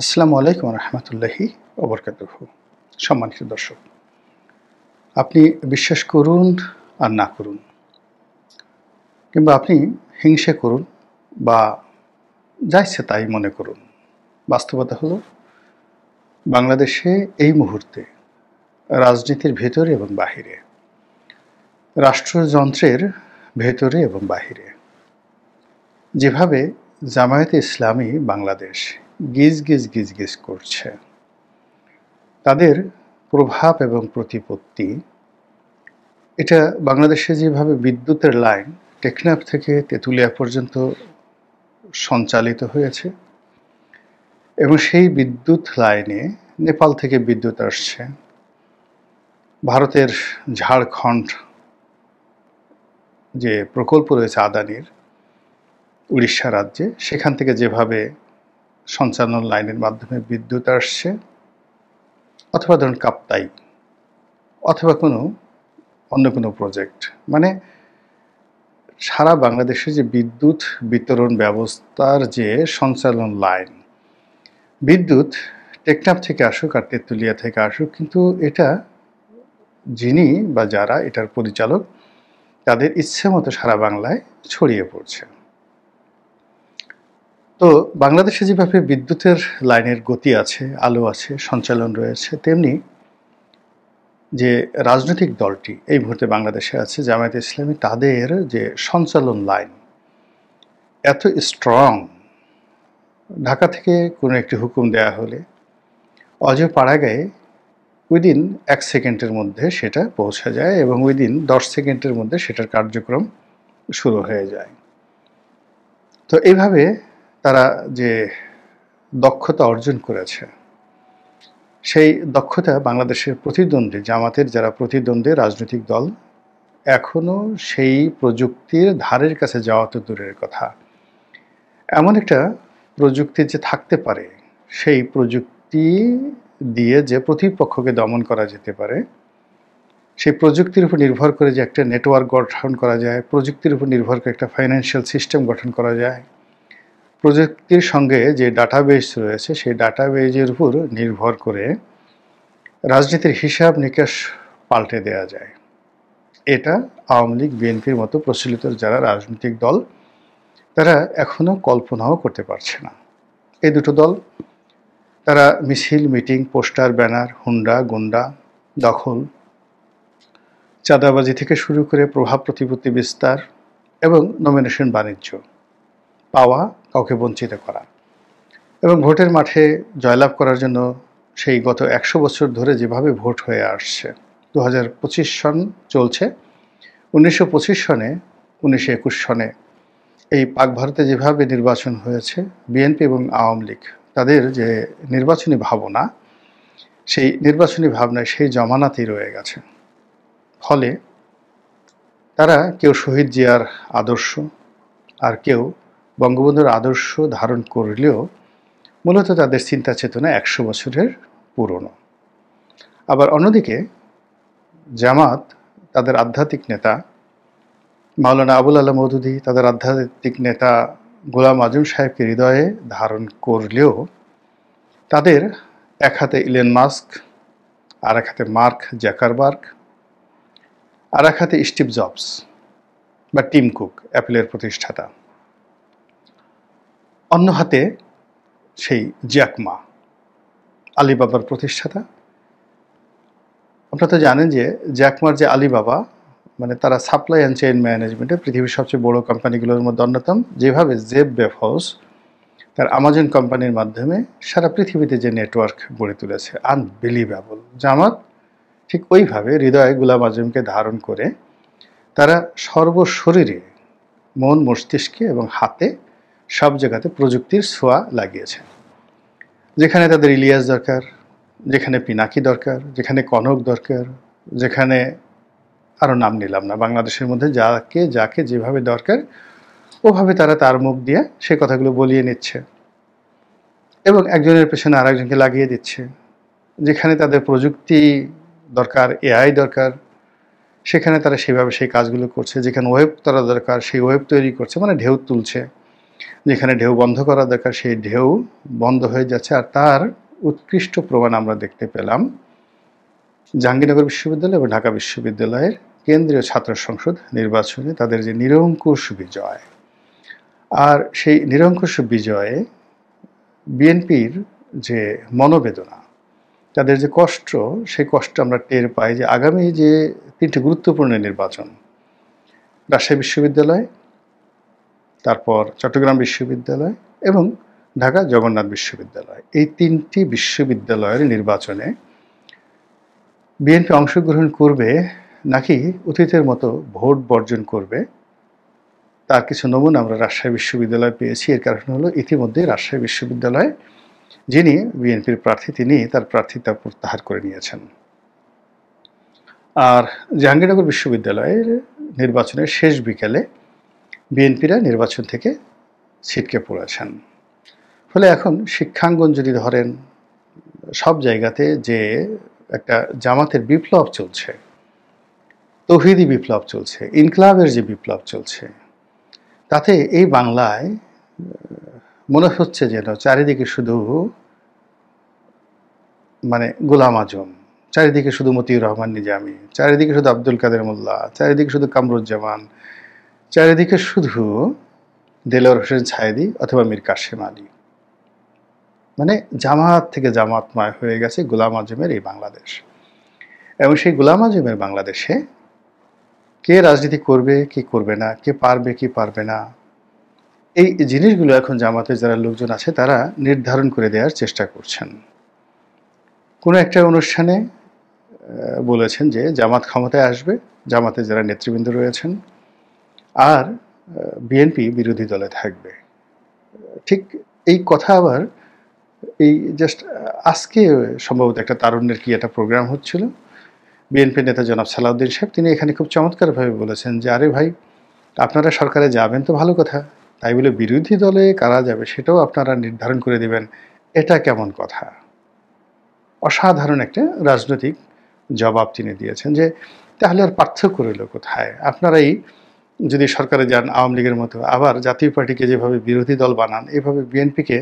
আসসালামু আলাইকুম রহমতুল্লাহি ওবরকাতুহু। সম্মানিত দর্শক, আপনি বিশ্বাস করুন আর না করুন, কিংবা আপনি হিংসে করুন বা যা ইচ্ছে তাই মনে করুন, বাস্তবতা হলো বাংলাদেশে এই মুহূর্তে রাজনীতির ভেতরে এবং বাহিরে, রাষ্ট্রযন্ত্রের ভেতরে এবং বাহিরে যেভাবে জামায়াতে ইসলামী বাংলাদেশ গিজ গিজ গিজ গিজ করছে, তাদের প্রভাব এবং প্রতিপত্তি, এটা বাংলাদেশে যেভাবে বিদ্যুতের লাইন টেকনাফ থেকে তেঁতুলিয়া পর্যন্ত সঞ্চালিত হয়েছে এবং সেই বিদ্যুৎ লাইনে নেপাল থেকে বিদ্যুৎ আসছে, ভারতের ঝাড়খণ্ড যে প্রকল্প রয়েছে আদানির উড়িষ্যা রাজ্যে, সেখান থেকে যেভাবে সঞ্চালন লাইনের মাধ্যমে বিদ্যুৎ আসছে, অথবা ধরুন কাপ্তাই, অথবা অন্য কোনো প্রজেক্ট, মানে সারা বাংলাদেশে যে বিদ্যুৎ বিতরণ ব্যবস্থার যে সঞ্চালন লাইন, বিদ্যুৎ টেকনাফ থেকে আসুক আর তেঁতুলিয়া থেকে আসুক, কিন্তু এটা যিনি বা যারা এটার পরিচালক, তাদের ইচ্ছে মতো সারা বাংলায় ছড়িয়ে পড়ছে। তো বাংলাদেশে যেভাবে বিদ্যুতের লাইনের গতি আছে, আলো আছে, সঞ্চালন রয়েছে, তেমনি যে রাজনৈতিক দলটি এই মুহূর্তে বাংলাদেশে আছে জামায়াতে ইসলামী, তাদের যে সঞ্চালন লাইন এত স্ট্রং, ঢাকা থেকে কোনো একটি হুকুম দেয়া হলে অজপাড়াগাঁয়ে উইদিন 1 সেকেন্ডের মধ্যে সেটা পৌঁছে যায় এবং উইদিন 10 সেকেন্ডের মধ্যে সেটার কার্যক্রম শুরু হয়ে যায়। তো এইভাবে তারা যে দক্ষতা অর্জন করেছে, সেই দক্ষতা বাংলাদেশের প্রতিদ্বন্দ্বী জামাতের যারা প্রতিদ্বন্দ্বী রাজনৈতিক দল এখনও সেই প্রযুক্তির ধারের কাছে যাওয়া তো দূরের কথা, এমন একটা প্রযুক্তি যে থাকতে পারে, সেই প্রযুক্তি দিয়ে যে প্রতিপক্ষকে দমন করা যেতে পারে, সেই প্রযুক্তির উপর নির্ভর করে যে একটা নেটওয়ার্ক গঠন করা যায়, প্রযুক্তির উপর নির্ভর করে একটা ফাইন্যান্সিয়াল সিস্টেম গঠন করা যায়, প্রযুক্তির সঙ্গে যে ডাটাবেস রয়েছে সেই ডাটাবেজের উপর নির্ভর করে রাজনীতির হিসাব নিকাশ পাল্টে দেওয়া যায়, এটা আওয়ামী লীগ বিএনপির মতো প্রচলিত যারা রাজনৈতিক দল তারা এখনও কল্পনাও করতে পারছে না। এই দুটো দল তারা মিছিল, মিটিং, পোস্টার, ব্যানার, হুন্ডা, গুন্ডা, দখল, চাঁদাবাজি থেকে শুরু করে প্রভাব প্রতিপত্তি বিস্তার এবং নমিনেশন বাণিজ্য পাওয়া, কাউকে বঞ্চিত করা এবং ভোটের মাঠে জয়লাভ করার জন্য সেই গত 100 বছর ধরে যেভাবে ভোট হয়ে আসছে, 2025 সন চলছে, 1925 সনে, 1921 সনে এই পাক ভারতে যেভাবে নির্বাচন হয়েছে, বিএনপি এবং আওয়ামী লীগ তাদের যে নির্বাচনী ভাবনা, সেই নির্বাচনী ভাবনায় সেই জমানাতেই রয়ে গেছে। ফলে তারা কেউ শহীদ জিয়ার আদর্শ আর কেউ বঙ্গবন্ধুর আদর্শ ধারণ করলেও মূলত তাদের চিন্তা চেতনা 100 বছরের পুরনো। আবার অন্যদিকে জামাত তাদের আধ্যাত্মিক নেতা মাওলানা আবুল আলা মওদুদী, তাদের আধ্যাত্মিক নেতা গোলাম আজম সাহেবকে হৃদয়ে ধারণ করলেও তাদের এক হাতে ইলন মাস্ক, আর এক হাতে মার্ক জাকারবার্গ, আর এক হাতে স্টিভ জবস বা টিম কুক, অ্যাপলের প্রতিষ্ঠাতা, অন্য হাতে সেই জ্যাক মা, আলিবাবার প্রতিষ্ঠাতা। আপনারা তো জানেন যে জ্যাক মার যে আলিবাবা, মানে তারা সাপ্লাই অ্যান্ড চেইন ম্যানেজমেন্টে পৃথিবীর সবচেয়ে বড় কোম্পানিগুলোর মধ্যে অন্যতম। যেভাবে জেফ বেজোস তার আমাজন কোম্পানির মাধ্যমে সারা পৃথিবীতে যে নেটওয়ার্ক গড়ে তুলেছে, আনবিলিভেবল। জামাত ঠিক ওইভাবে হৃদয়ে গোলাম আজমকে ধারণ করে তারা সর্বশরীরে, মন, মস্তিষ্কে এবং হাতে সব জায়গাতে প্রযুক্তির ছোঁয়া লাগিয়েছে। যেখানে তাদের ইলিয়াস দরকার, যেখানে পিনাকি দরকার, যেখানে কনক দরকার, যেখানে আরও নাম নিলাম না, বাংলাদেশের মধ্যে যাকে যাকে যেভাবে দরকার ওভাবে তারা তার মুখ দিয়ে সে কথাগুলো বলিয়ে নিচ্ছে এবং একজনের পেছনে আরেকজনকে লাগিয়ে দিচ্ছে। যেখানে তাদের প্রযুক্তি দরকার, এআই দরকার, সেখানে তারা সেভাবে সেই কাজগুলো করছে। যেখানে ওয়েব তারা দরকার, সেই ওয়েব তৈরি করছে, মানে ঢেউ তুলছে। যেখানে ঢেউ বন্ধ করা দরকার সেই ঢেউ বন্ধ হয়ে যাচ্ছে। আর তার উৎকৃষ্ট প্রমাণ আমরা দেখতে পেলাম জাহাঙ্গীরনগর বিশ্ববিদ্যালয় এবং ঢাকা বিশ্ববিদ্যালয়ের কেন্দ্রীয় ছাত্র সংসদ নির্বাচনে তাদের যে নিরঙ্কুশ বিজয়, আর সেই নিরঙ্কুশ বিজয়ে বিএনপির যে মনোবেদনা, তাদের যে কষ্ট, সেই কষ্ট আমরা টের পাই যে আগামী যে 3টি গুরুত্বপূর্ণ নির্বাচন, রাজশাহী বিশ্ববিদ্যালয়, তারপর চট্টগ্রাম বিশ্ববিদ্যালয় এবং ঢাকা জগন্নাথ বিশ্ববিদ্যালয়, এই 3টি বিশ্ববিদ্যালয়ের নির্বাচনে বিএনপি অংশগ্রহণ করবে নাকি অতীতের মতো ভোট বর্জন করবে, তার কিছু নমুনা আমরা রাজশাহী বিশ্ববিদ্যালয় পেয়েছি। এর কারণ হলো ইতিমধ্যে রাজশাহী বিশ্ববিদ্যালয় যিনি বিএনপির প্রার্থী তিনি তার প্রার্থিতা প্রত্যাহার করে নিয়েছেন। আর জাহাঙ্গীরনগর বিশ্ববিদ্যালয়ের নির্বাচনের শেষ বিকেলে বিএনপিরা নির্বাচন থেকে ছিটকে পড়েছেন। ফলে এখন শিক্ষাঙ্গন যদি ধরেন, সব জায়গাতে যে একটা জামাতের বিপ্লব চলছে, তৌহিদি বিপ্লব চলছে, ইনকলাবের যে বিপ্লব চলছে, তাতে এই বাংলায় মনে হচ্ছে যেন চারিদিকে শুধু গোলাম আজম, চারিদিকে শুধু মতিউর রহমান নিজামী, চারিদিকে শুধু আব্দুল কাদের মোল্লা, চারিদিকে শুধু কামরুজ্জামান, চারিদিকে শুধু দেলোয়ার হোসেন ছায়েদি অথবা মীর কাসেম আলী। জামাত থেকে জামাতময় হয়ে গেছে গোলাম আজমের এই বাংলাদেশ। এবং সেই গোলাম আজমের বাংলাদেশে কে রাজনীতি করবে, কি করবে না, কে পারবে, কি পারবে না, এই জিনিসগুলো এখন জামাতের যারা লোকজন আছে তারা নির্ধারণ করে দেওয়ার চেষ্টা করছেন। কোনো একটা অনুষ্ঠানে বলেছেন যে জামাত ক্ষমতায় আসবে, জামাতের যারা নেতৃবৃন্দ রয়েছেন, আর বিএনপি বিরোধী দলে থাকবে। ঠিক এই কথা আবার এই জাস্ট আজকে সম্ভবত একটা তারুণ্যের কি একটা প্রোগ্রাম হচ্ছিল, বিএনপির নেতা জনাব সালাউদ্দিন সাহেব তিনি এখানে খুব চমৎকারভাবে বলেছেন যে আরে ভাই, আপনারা সরকারে যাবেন তো ভালো কথা, তাই বলে বিরোধী দলে কারা যাবে সেটাও আপনারা নির্ধারণ করে দিবেন, এটা কেমন কথা? অসাধারণ একটা রাজনৈতিক জবাব তিনি দিয়েছেন যে তাহলে আর পার্থক্য রইল কোথায়? আপনারাই যদি সরকারে যান আওয়ামী লীগের মতো, আবার জাতীয় পার্টিকে যেভাবে বিরোধী দল বানান, এভাবে বিএনপিকে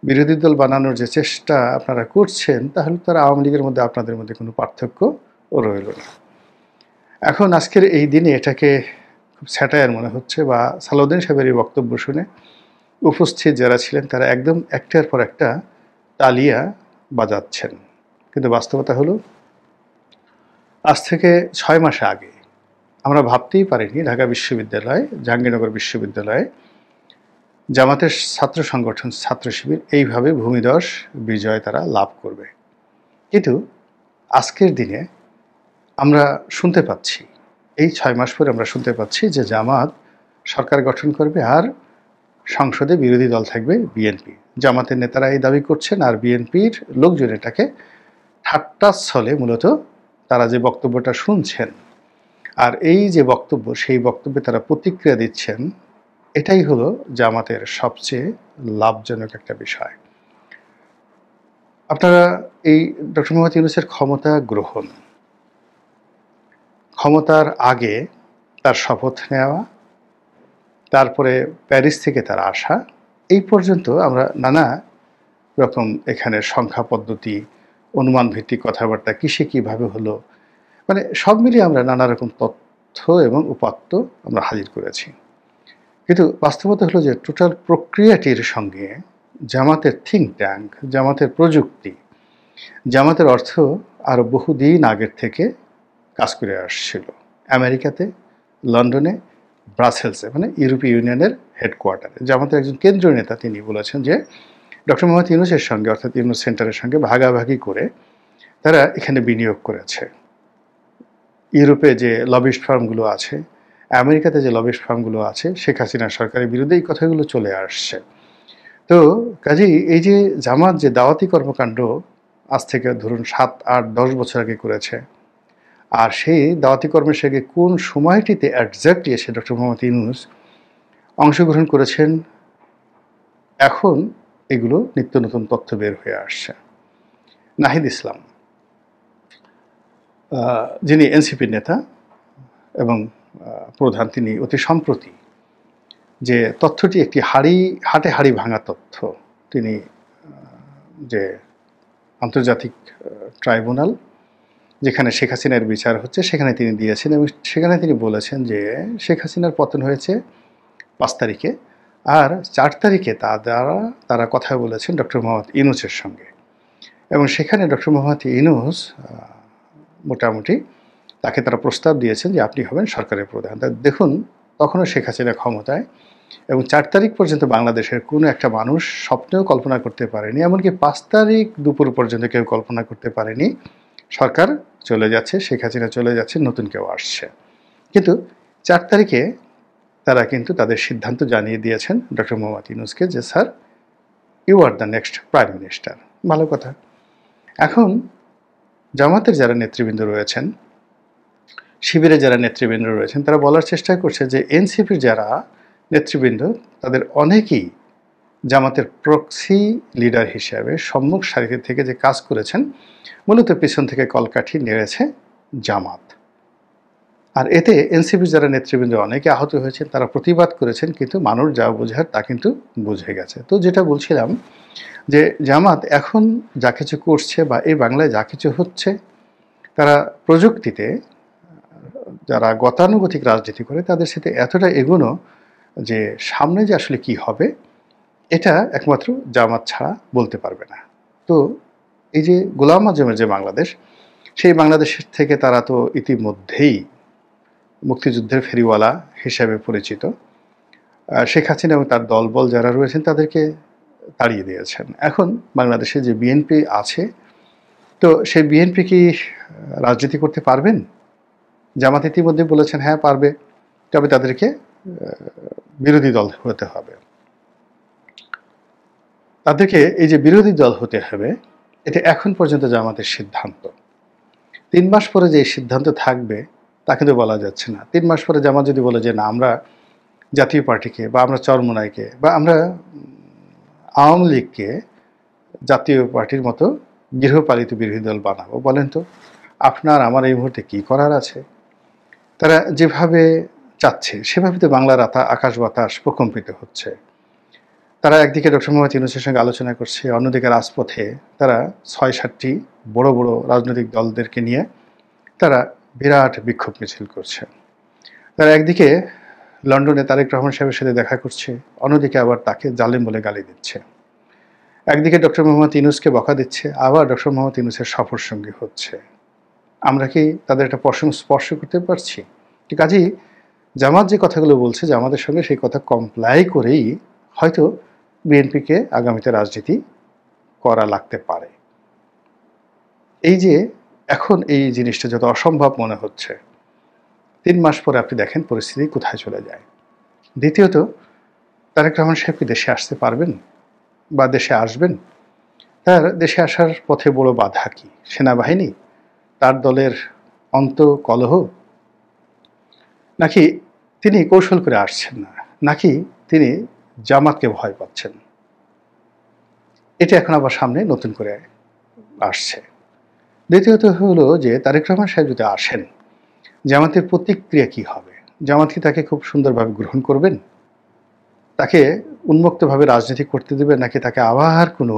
বিরোধী দল বানানোর যে চেষ্টা আপনারা করছেন, তাহলে তার আওয়ামী লীগের মধ্যে আপনাদের মধ্যে কোনো পার্থক্য রইল না। এখন আজকের এই দিনে এটাকে খুব স্যাটায়ার মনে হচ্ছে, বা সালাউদ্দিন সাহেবের এই বক্তব্য শুনে উপস্থিত যারা ছিলেন তারা একদম একটার পর একটা তালিয়া বাজাচ্ছেন। কিন্তু বাস্তবতা হলো আজ থেকে 6 মাস আগে আমরা ভাবতেই পারিনি ঢাকা বিশ্ববিদ্যালয়, জাহাঙ্গীরনগর বিশ্ববিদ্যালয়ে জামাতের ছাত্র সংগঠন ছাত্র শিবির এইভাবে ভূমিধস বিজয় তারা লাভ করবে। কিন্তু আজকের দিনে আমরা শুনতে পাচ্ছি, এই 6 মাস পরে আমরা শুনতে পাচ্ছি যে জামাত সরকার গঠন করবে আর সংসদে বিরোধী দল থাকবে বিএনপি। জামাতের নেতারা এই দাবি করছেন, আর বিএনপির লোকজন এটাকে ঠাট্টার ছলে মূলত তারা যে বক্তব্যটা শুনছেন, আর এই যে বক্তব্য, সেই বক্তব্যে তারা প্রতিক্রিয়া দিচ্ছেন, এটাই হলো জামাতের সবচেয়ে লাভজনক একটা বিষয়। আপনারা এই ডক্টর মোহাম্মদ ইউনূসের ক্ষমতা গ্রহণ, ক্ষমতার আগে তার শপথ নেওয়া, তারপরে প্যারিস থেকে তার আসা, এই পর্যন্ত আমরা নানা রকম এখানে সংখ্যা পদ্ধতি, অনুমান ভিত্তিক কথাবার্তা, কিসে কিভাবে হলো, সব মিলিয়ে আমরা নানা রকম তথ্য এবং উপাত্ত আমরা হাজির করেছি। কিন্তু বাস্তবতা হলো যে টোটাল প্রক্রিয়াটির সঙ্গে জামাতের থিঙ্ক ট্যাঙ্ক, জামাতের প্রযুক্তি, জামাতের অর্থ আরও বহুদিন আগের থেকে কাজ করে আসছিল আমেরিকাতে, লন্ডনে, ব্রাসেলসে, ইউরোপীয় ইউনিয়নের হেডকোয়ার্টারে। জামাতের একজন কেন্দ্রীয় নেতা তিনি বলেছেন যে ডক্টর মোহাম্মদ ইউনূসের সঙ্গে, অর্থাৎ ইউনূস সেন্টারের সঙ্গে ভাগাভাগি করে তারা এখানে বিনিয়োগ করেছে। ইউরোপে যে লবিস্ট ফার্মগুলো আছে, আমেরিকাতে যে লবিস্ট ফার্মগুলো আছে, শেখ হাসিনার সরকারের বিরুদ্ধে এই কথাগুলো চলে আসছে। তো কাজেই এই যে জামাত যে দাওয়াতি কর্মকাণ্ড আজ থেকে ধরুন 7, 8, 10 বছর আগে করেছে, আর সেই দাওয়াতি কর্মের সঙ্গে কোন সময়টিতে একজ্যাক্টলি এসে ডক্টর মোহাম্মদ ইউনূস অংশগ্রহণ করেছেন, এখন এগুলো নিত্য নতুন তথ্য বের হয়ে আসছে। নাহিদ ইসলাম, যিনি এনসিপির নেতা এবং প্রধান, তিনি অতি সম্প্রতি যে তথ্যটি একটি হাড়ে ভাঙা তথ্য। তিনি যে আন্তর্জাতিক ট্রাইব্যুনাল যেখানে শেখ হাসিনার বিচার হচ্ছে সেখানে তিনি দিয়েছেন এবং সেখানে তিনি বলেছেন যে শেখ হাসিনার পতন হয়েছে 5 তারিখে, আর 4 তারিখে তারা কথা বলেছেন ডক্টর মোহাম্মদ ইউনূসের সঙ্গে, এবং সেখানে ডক্টর মোহাম্মদ ইউনূস মোটামুটি তাকে তারা প্রস্তাব দিয়েছেন যে আপনি হবেন সরকারের প্রধান। দেখুন, তখনও শেখ হাসিনা ক্ষমতায়, এবং 4 তারিখ পর্যন্ত বাংলাদেশের কোনো একটা মানুষ স্বপ্নেও কল্পনা করতে পারেনি, এমনকি 5 তারিখ দুপুর পর্যন্ত কেউ কল্পনা করতে পারেনি সরকার চলে যাচ্ছে, শেখ হাসিনা চলে যাচ্ছে, নতুন কেউ আসছে। কিন্তু 4 তারিখে তারা কিন্তু তাদের সিদ্ধান্ত জানিয়ে দিয়েছেন ডক্টর মোহাম্মদ ইউনূসকে যে sir, you are the next prime minister. ভালো কথা। এখন জামাতের যারা নেতৃবৃন্দ রয়েছেন, শিবিরে যারা নেতৃবৃন্দ রয়েছেন, তারা বলার চেষ্টা করছে যে এনসিপির যারা নেতৃবৃন্দ তাদের অনেকেই জামাতের প্রক্সি লিডার হিসেবে সম্মুখ সারিতে থেকে যে কাজ করেছেন, মূলত পিছন থেকে কলকাঠি নেড়েছে জামাত। আর এতে এনসিপির যারা নেতৃবৃন্দ অনেকে আহত হয়েছেন, তারা প্রতিবাদ করেছেন, কিন্তু মানুষ যা বোঝার তা কিন্তু বুঝে গেছে। তো যেটা বলছিলাম যে জামাত এখন যা কিছু করছে বা এই বাংলায় যা কিছু হচ্ছে, তারা প্রযুক্তিতে যারা গতানুগতিক রাজনীতি করে তাদের সাথে এতটা এগোনো যে সামনে যে আসলে কি হবে এটা একমাত্র জামাত ছাড়া বলতে পারবে না। তো এই যে গোলাম আজমের যে বাংলাদেশ, সেই বাংলাদেশের থেকে তারা তো ইতিমধ্যেই মুক্তিযুদ্ধের ফেরিওয়ালা হিসেবে পরিচিত। শেখ হাসিনা এবং তার দলবল যারা রয়েছেন তাদেরকে তাড়িয়ে দিয়েছেন। এখন বাংলাদেশে যে বিএনপি আছে, তো সেই বিএনপি কি রাজনীতি করতে পারবেন? জামাত ইতিমধ্যে বলেছেন হ্যাঁ পারবে, তবে তাদেরকে বিরোধী দল হতে হবে। তাদেরকে এই যে বিরোধী দল হতে হবে, এটা এখন পর্যন্ত জামাতের সিদ্ধান্ত। 3 মাস পরে যে সিদ্ধান্ত থাকবে তা কিন্তু বলা যাচ্ছে না। 3 মাস পরে জামাত যদি বলে যে না, আমরা জাতীয় পার্টিকে বা আমরা চরমোনাইকে বা আমরা আওয়ামী লীগকে জাতীয় পার্টির মতো গৃহপালিত বিরোধী দল বানাবো, বলেন তো আপনার আমার এই মুহূর্তে কি করার আছে? তারা যেভাবে চাচ্ছে সেভাবে তো বাংলার আকাশ বাতাস প্রকম্পিত হচ্ছে। তারা একদিকে ডক্টর মোহাম্মদ ইউনূসের সঙ্গে আলোচনা করছে, অন্যদিকে রাজপথে তারা 6-7টি বড় বড় রাজনৈতিক দলদেরকে নিয়ে তারা বিরাট বিক্ষোভ মিছিল করছে। তারা একদিকে লন্ডনে তারেক রহমান সাহেবের সাথে দেখা করছে, অন্যদিকে আবার তাকে জালেম বলে গালি দিচ্ছে। একদিকে ডক্টর মোহাম্মদ ইউনূসকে বকা দিচ্ছে, আবার ডক্টর মোহাম্মদ ইউনূসের সফর সঙ্গী হচ্ছে। আমরা কি তাদের একটা স্পর্শ করতে পারছি? কাজেই জামাত যে কথাগুলো বলছে, জামাতের সঙ্গে সেই কথা কমপ্লাই করেই হয়তো বিএনপিকে আগামীতে রাজনীতি করা লাগতে পারে। এই যে এখন এই জিনিসটা যত অসম্ভব মনে হচ্ছে, 3 মাস পরে আপনি দেখেন পরিস্থিতি কোথায় চলে যায়। দ্বিতীয়ত, তারেক রহমান সাহেব কি দেশে আসতে পারবেন বা দেশে আসবেন? তার দেশে আসার পথে বড় বাধা কি? সেনাবাহিনী, তার দলের অন্তঃকলহ, নাকি তিনি কৌশল করে আসছেন না, নাকি তিনি জামাতকে ভয় পাচ্ছেন? এটা এখন আবার সামনে নতুন করে আসছে। দ্বিতীয়ত হলো যে তারেক রহমান সাহেব যদি আসেন, জামাতের প্রতিক্রিয়া কি হবে? জামাত কি তাকে খুব সুন্দরভাবে গ্রহণ করবেন? তাকে উন্মুক্তভাবে রাজনীতি করতে দেবেন, নাকি তাকে আবার কোনো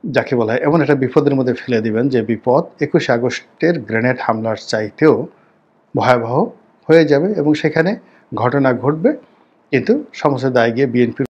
যাকে বলা হয় এমন একটা বিপদের মধ্যে ফেলে দিবেন যে বিপদ 21 আগস্টের গ্রেনেড হামলার চাইতেও ভয়াবহ হয়ে যাবে এবং সেখানে ঘটনা ঘটবে, কিন্তু সমস্ত দায় গিয়ে বিএনপির